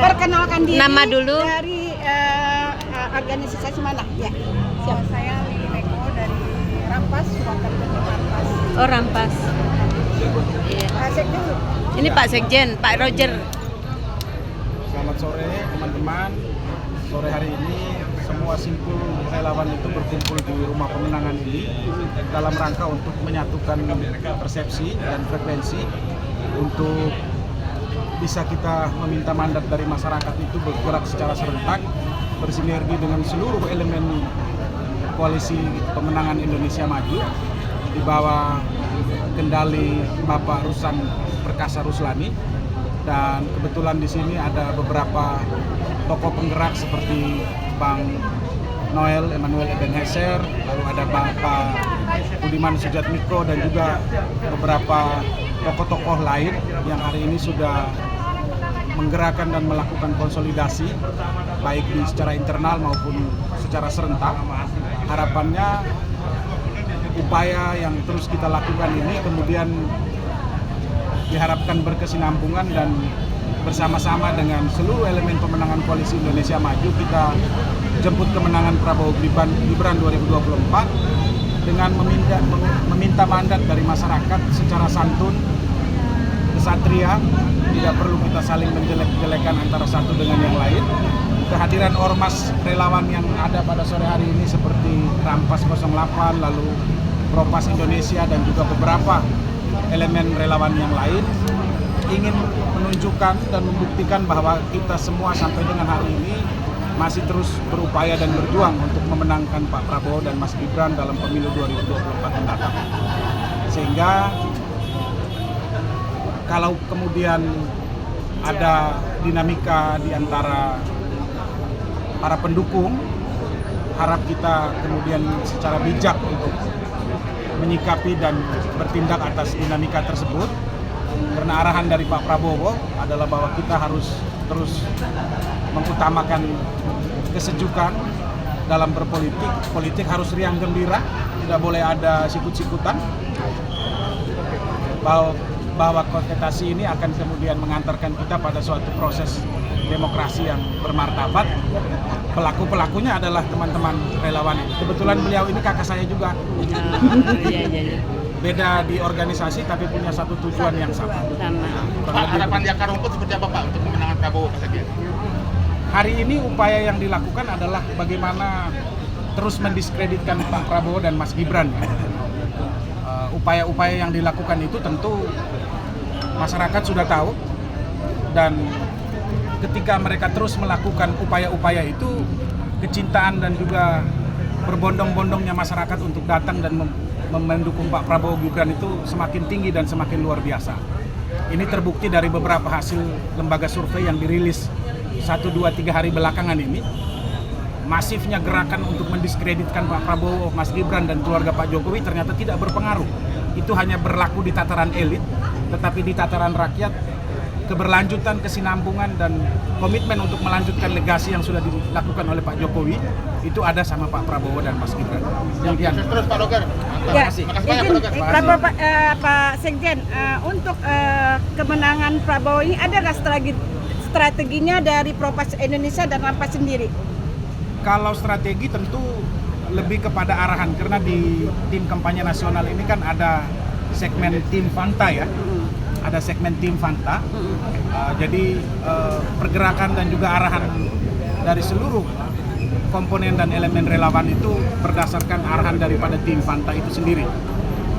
Perkenalkan diri. Nama dulu. Dari organisasi mana? Ya. Siap. Saya Lili Eko dari Rampas, Purwakarta Rampas. Oh, Rampas. Iya. Sekjen. Ini Pak Sekjen, Pak Roger. Selamat sore teman-teman. Sore hari ini semua simpul relawan itu berkumpul di rumah pemenangan ini dalam rangka untuk menyatukan persepsi dan frekuensi untuk bisa kita meminta mandat dari masyarakat itu bergerak secara serentak, bersinergi dengan seluruh elemen koalisi pemenangan Indonesia Maju di bawah kendali Bapak Ruslan Perkasa Ruslani. Dan kebetulan di sini ada beberapa tokoh penggerak seperti Bang Noel Emmanuel Ebenheser, lalu ada Bapak Budiman Sujatmiko dan juga beberapa tokoh-tokoh lain yang hari ini sudah menggerakkan dan melakukan konsolidasi baik secara internal maupun secara serentak. Harapannya upaya yang terus kita lakukan ini kemudian diharapkan berkesinambungan dan bersama-sama dengan seluruh elemen pemenangan koalisi Indonesia Maju kita jemput kemenangan Prabowo Gibran 2024 dengan meminta mandat dari masyarakat secara santun, kesatria, tidak perlu kita saling menjelek-jelekan antara satu dengan yang lain. Kehadiran ormas relawan yang ada pada sore hari ini seperti Rampas 08, lalu Propas Indonesia dan juga beberapa elemen relawan yang lain ingin menunjukkan dan membuktikan bahwa kita semua sampai dengan hari ini masih terus berupaya dan berjuang untuk memenangkan Pak Prabowo dan Mas Gibran dalam pemilu 2024 mendatang. Sehingga kalau kemudian ada dinamika di antara para pendukung, harap kita kemudian secara bijak untuk menyikapi dan bertindak atas dinamika tersebut. Karena arahan dari Pak Prabowo adalah bahwa kita harus terus mengutamakan kesejukan dalam berpolitik. Politik harus riang gembira, tidak boleh ada sikut-sikutan. Bahwa kontestasi ini akan kemudian mengantarkan kita pada suatu proses demokrasi yang bermartabat. Pelaku-pelakunya adalah teman-teman relawan ini. Kebetulan beliau ini kakak saya juga. Iya. Beda di organisasi tapi punya satu tujuan yang sama. Pak, harapan di akar rumput seperti apa Pak untuk kemenangan Prabowo Pak Sekjen? Hari ini upaya yang dilakukan adalah bagaimana terus mendiskreditkan Pak Prabowo dan Mas Gibran. Upaya-upaya yang dilakukan itu tentu masyarakat sudah tahu, dan ketika mereka terus melakukan upaya-upaya itu, kecintaan dan juga berbondong-bondongnya masyarakat untuk datang dan mendukung Pak Prabowo Gibran itu semakin tinggi dan semakin luar biasa. Ini terbukti dari beberapa hasil lembaga survei yang dirilis 1, 2, 3 hari belakangan ini. Masifnya gerakan untuk mendiskreditkan Pak Prabowo, Mas Gibran dan keluarga Pak Jokowi ternyata tidak berpengaruh. Itu hanya berlaku di tataran elit, tetapi di tataran rakyat keberlanjutan, kesinambungan dan komitmen untuk melanjutkan legasi yang sudah dilakukan oleh Pak Jokowi itu ada sama Pak Prabowo dan Mas Gibran. Demikian. Terus Pak Roger. Ya, Makasih banyak Pak Roger. Pak Sekjen, untuk kemenangan Prabowo ini ada nggak strateginya dari Propas Indonesia dan Rampas sendiri? Kalau strategi tentu lebih kepada arahan, karena di tim kampanye nasional ini kan ada segmen tim Fanta ya, ada segmen tim Fanta. Jadi pergerakan dan juga arahan dari seluruh komponen dan elemen relawan itu berdasarkan arahan daripada tim Fanta itu sendiri.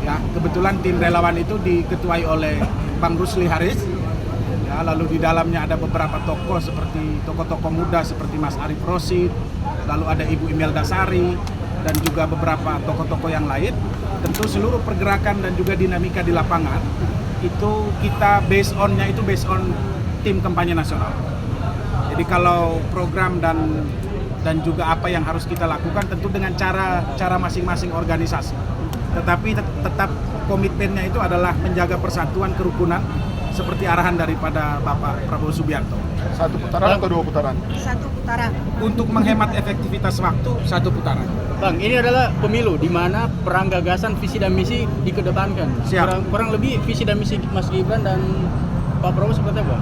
Ya, kebetulan tim relawan itu diketuai oleh Bang Rusli Haris. Ya, lalu di dalamnya ada beberapa tokoh seperti tokoh-tokoh muda seperti Mas Arief Rosid, lalu ada Ibu Imelda Sari dan juga beberapa tokoh-tokoh yang lain. Tentu seluruh pergerakan dan juga dinamika di lapangan itu kita based on tim kampanye nasional. Jadi kalau program dan juga apa yang harus kita lakukan tentu dengan cara masing-masing organisasi. Tetapi tetap komitmennya itu adalah menjaga persatuan, kerukunan seperti arahan daripada Bapak Prabowo Subianto. 1 putaran atau 2 putaran? 1 putaran. Untuk menghemat efektivitas waktu, 1 putaran. Bang, ini adalah pemilu di mana perang gagasan, visi dan misi dikedepankan. Siap. Kurang lebih visi dan misi Mas Gibran dan Pak Prabowo seperti apa?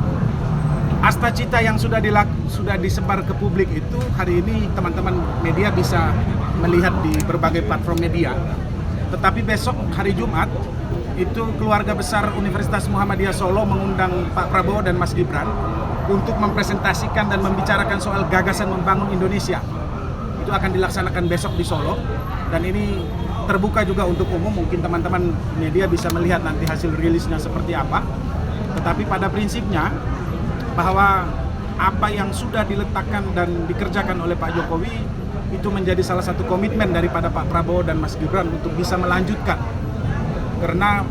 Astacita yang sudah disebar ke publik itu hari ini teman-teman media bisa melihat di berbagai platform media. Tetapi besok hari Jumat itu keluarga besar Universitas Muhammadiyah Solo mengundang Pak Prabowo dan Mas Gibran untuk mempresentasikan dan membicarakan soal gagasan membangun Indonesia. Itu akan dilaksanakan besok di Solo dan ini terbuka juga untuk umum. Mungkin teman-teman media bisa melihat nanti hasil rilisnya seperti apa. Tetapi pada prinsipnya bahwa apa yang sudah diletakkan dan dikerjakan oleh Pak Jokowi itu menjadi salah satu komitmen daripada Pak Prabowo dan Mas Gibran untuk bisa melanjutkan, karena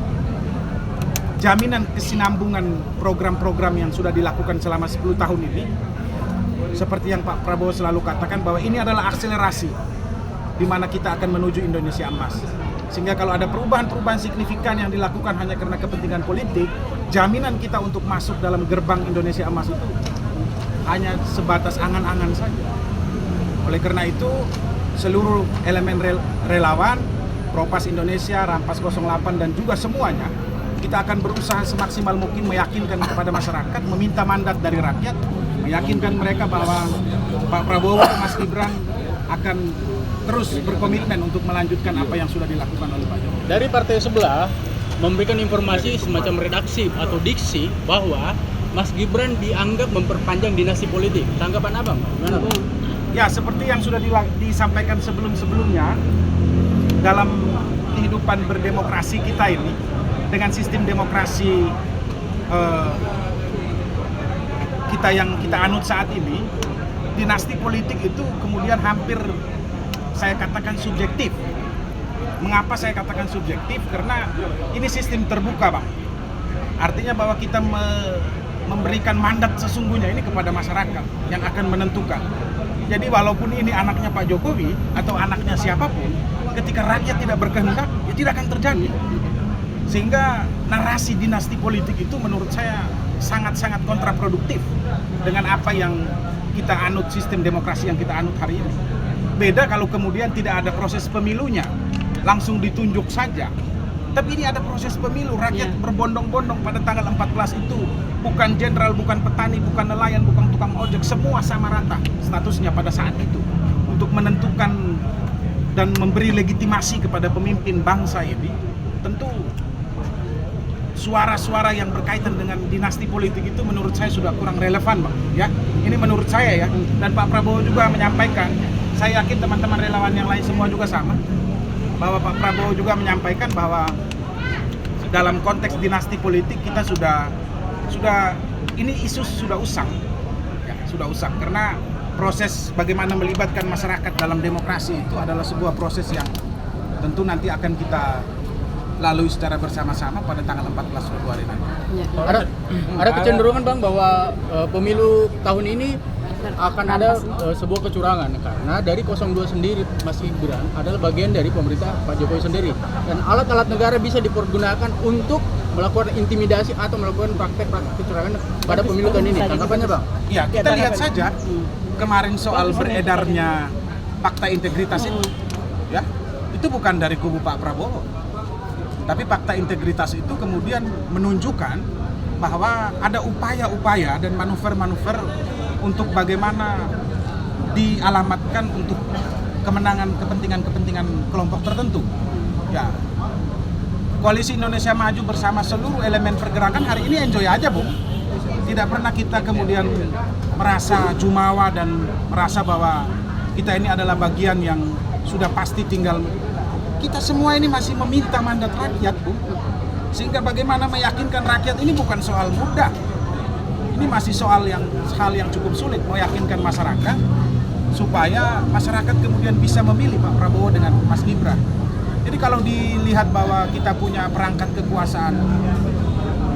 jaminan kesinambungan program-program yang sudah dilakukan selama 10 tahun ini, seperti yang Pak Prabowo selalu katakan bahwa ini adalah akselerasi di mana kita akan menuju Indonesia emas. Sehingga kalau ada perubahan-perubahan signifikan yang dilakukan hanya karena kepentingan politik, jaminan kita untuk masuk dalam gerbang Indonesia emas itu hanya sebatas angan-angan saja. Oleh karena itu, seluruh elemen relawan, Propas Indonesia, Rampas 08 dan juga semuanya, kita akan berusaha semaksimal mungkin meyakinkan kepada masyarakat, meminta mandat dari rakyat, meyakinkan mereka bahwa Pak Prabowo dan Mas Gibran akan terus berkomitmen untuk melanjutkan apa yang sudah dilakukan oleh Pak Jokowi. Dari partai sebelah memberikan informasi semacam redaksi atau diksi bahwa Mas Gibran dianggap memperpanjang dinasti politik. Tanggapan Abang, gimana Bang? Ya, seperti yang sudah disampaikan sebelum-sebelumnya, dalam kehidupan berdemokrasi kita ini, dengan sistem demokrasi kita yang kita anut saat ini, dinasti politik itu kemudian hampir saya katakan subjektif. Mengapa saya katakan subjektif? Karena ini sistem terbuka, Bang. Artinya bahwa kita memberikan mandat sesungguhnya ini kepada masyarakat yang akan menentukan. Jadi walaupun ini anaknya Pak Jokowi atau anaknya siapapun, ketika rakyat tidak berkehendak, ya tidak akan terjadi. Sehingga narasi dinasti politik itu menurut saya sangat-sangat kontraproduktif dengan apa yang kita anut, sistem demokrasi yang kita anut hari ini. Beda kalau kemudian tidak ada proses pemilunya, langsung ditunjuk saja. Tapi ini ada proses pemilu, rakyat berbondong-bondong pada tanggal 14 itu. Bukan jenderal, bukan petani, bukan nelayan, bukan tukang ojek, semua sama rata statusnya pada saat itu. Untuk menentukan dan memberi legitimasi kepada pemimpin bangsa ini, tentu suara-suara yang berkaitan dengan dinasti politik itu menurut saya sudah kurang relevan, Bang. Ya, ini menurut saya ya. Dan Pak Prabowo juga menyampaikan, saya yakin teman-teman relawan yang lain semua juga sama, bahwa Pak Prabowo juga menyampaikan bahwa dalam konteks dinasti politik kita sudah ini isu sudah usang, ya, sudah usang karena proses bagaimana melibatkan masyarakat dalam demokrasi itu adalah sebuah proses yang tentu nanti akan kita lalui secara bersama-sama pada tanggal 14 Februari nanti. Ada kecenderungan Bang bahwa pemilu tahun ini akan ada sebuah kecurangan karena dari 02 sendiri Mas Gibran adalah bagian dari pemerintah Pak Jokowi sendiri dan alat-alat negara bisa dipergunakan untuk melakukan intimidasi atau melakukan praktek-praktek kecurangan pada pemilu tahun ini. Tanggapannya Bang? Ya, kita lihat saja kemarin soal beredarnya fakta integritas itu, ya, itu bukan dari kubu Pak Prabowo, tapi fakta integritas itu kemudian menunjukkan bahwa ada upaya-upaya dan manuver-manuver untuk bagaimana dialamatkan untuk kemenangan kepentingan kelompok tertentu. Ya, Koalisi Indonesia Maju bersama seluruh elemen pergerakan hari ini enjoy aja, Bu. Tidak pernah kita kemudian merasa jumawa dan merasa bahwa kita ini adalah bagian yang sudah pasti tinggal. Kita semua ini masih meminta mandat rakyat, Bu. Sehingga bagaimana meyakinkan rakyat ini bukan soal mudah. Ini masih hal yang cukup sulit meyakinkan masyarakat supaya masyarakat kemudian bisa memilih Pak Prabowo dengan Mas Gibran. Jadi kalau dilihat bahwa kita punya perangkat kekuasaan,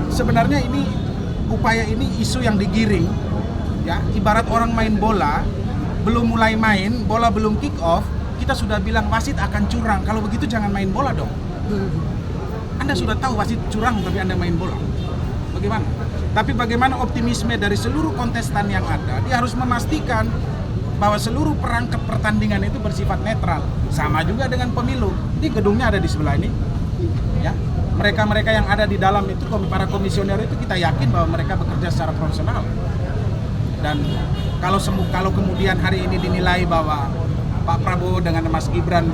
sebenarnya ini upaya ini isu yang digiring, ya, ibarat orang main bola, belum mulai main, bola belum kick off, kita sudah bilang wasit akan curang. Kalau begitu jangan main bola dong. Anda sudah tahu wasit curang tapi Anda main bola. Bagaimana? Tapi bagaimana optimisme dari seluruh kontestan yang ada, dia harus memastikan bahwa seluruh perangkat pertandingan itu bersifat netral. Sama juga dengan pemilu. Ini gedungnya ada di sebelah ini. Ya. Mereka-mereka yang ada di dalam itu, para komisioner itu kita yakin bahwa mereka bekerja secara profesional. Dan kalau kemudian hari ini dinilai bahwa Pak Prabowo dengan Mas Gibran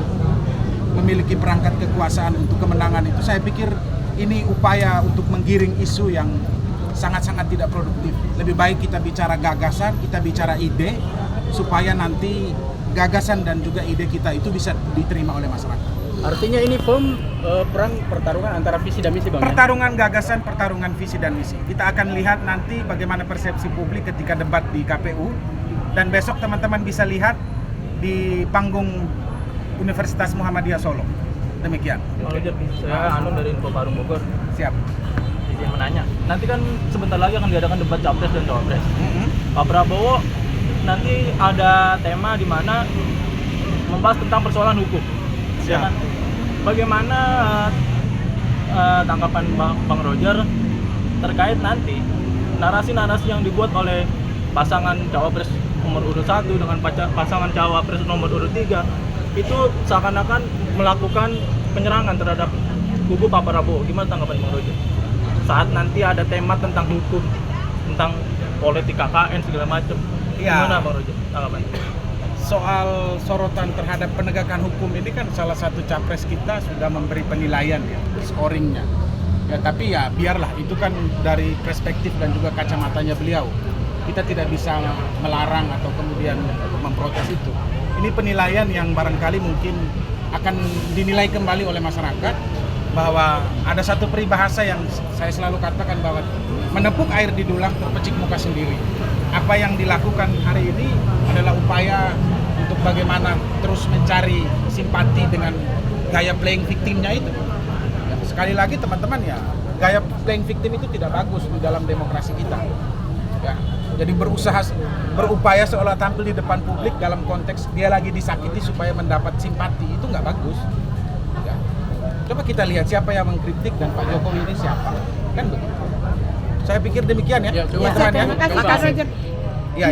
memiliki perangkat kekuasaan untuk kemenangan itu, saya pikir ini upaya untuk menggiring isu yang sangat-sangat tidak produktif. Lebih baik kita bicara gagasan, kita bicara ide, supaya nanti gagasan dan juga ide kita itu bisa diterima oleh masyarakat. Artinya ini perang pertarungan antara visi dan misi, Bang. Pertarungan gagasan, pertarungan visi dan misi. Kita akan lihat nanti bagaimana persepsi publik ketika debat di KPU, dan besok teman-teman bisa lihat di panggung Universitas Muhammadiyah Solo. Demikian. Kalau saya Anun dari Info Parung Bogor. Siap. Izin menanya. Nanti kan sebentar lagi akan diadakan debat capres dan cawapres. Pak Prabowo nanti ada tema di mana membahas tentang persoalan hukum. Siap. Ya kan? Bagaimana tanggapan Bang Roger terkait nanti narasi-narasi yang dibuat oleh pasangan cawapres nomor urut 1 dengan pasangan cawapres nomor urut 3 itu seakan-akan melakukan penyerangan terhadap kubu Pak Prabowo. Gimana tanggapan Bang Roger? Saat nanti ada tema tentang hukum, tentang politik KKN segala macam. Ya. Gimana Bang Roger tanggapan? Soal sorotan terhadap penegakan hukum ini kan salah satu capres kita sudah memberi penilaian ya, scoringnya. Ya tapi ya biarlah, itu kan dari perspektif dan juga kacamatanya beliau. Kita tidak bisa melarang atau kemudian memprotes itu. Ini penilaian yang barangkali mungkin akan dinilai kembali oleh masyarakat, bahwa ada satu peribahasa yang saya selalu katakan, bahwa menepuk air di dulang terpecik muka sendiri. Apa yang dilakukan hari ini adalah upaya untuk bagaimana terus mencari simpati dengan gaya playing victimnya itu. Ya, sekali lagi teman-teman ya, gaya playing victim itu tidak bagus di dalam demokrasi kita. Ya, jadi berupaya seolah tampil di depan publik dalam konteks dia lagi disakiti supaya mendapat simpati, itu nggak bagus. Ya. Coba kita lihat siapa yang mengkritik dan Pak Jokowi ini siapa, kan begitu. Saya pikir demikian ya, Ya, coba teman-teman ya. Terima kasih Pak Roger.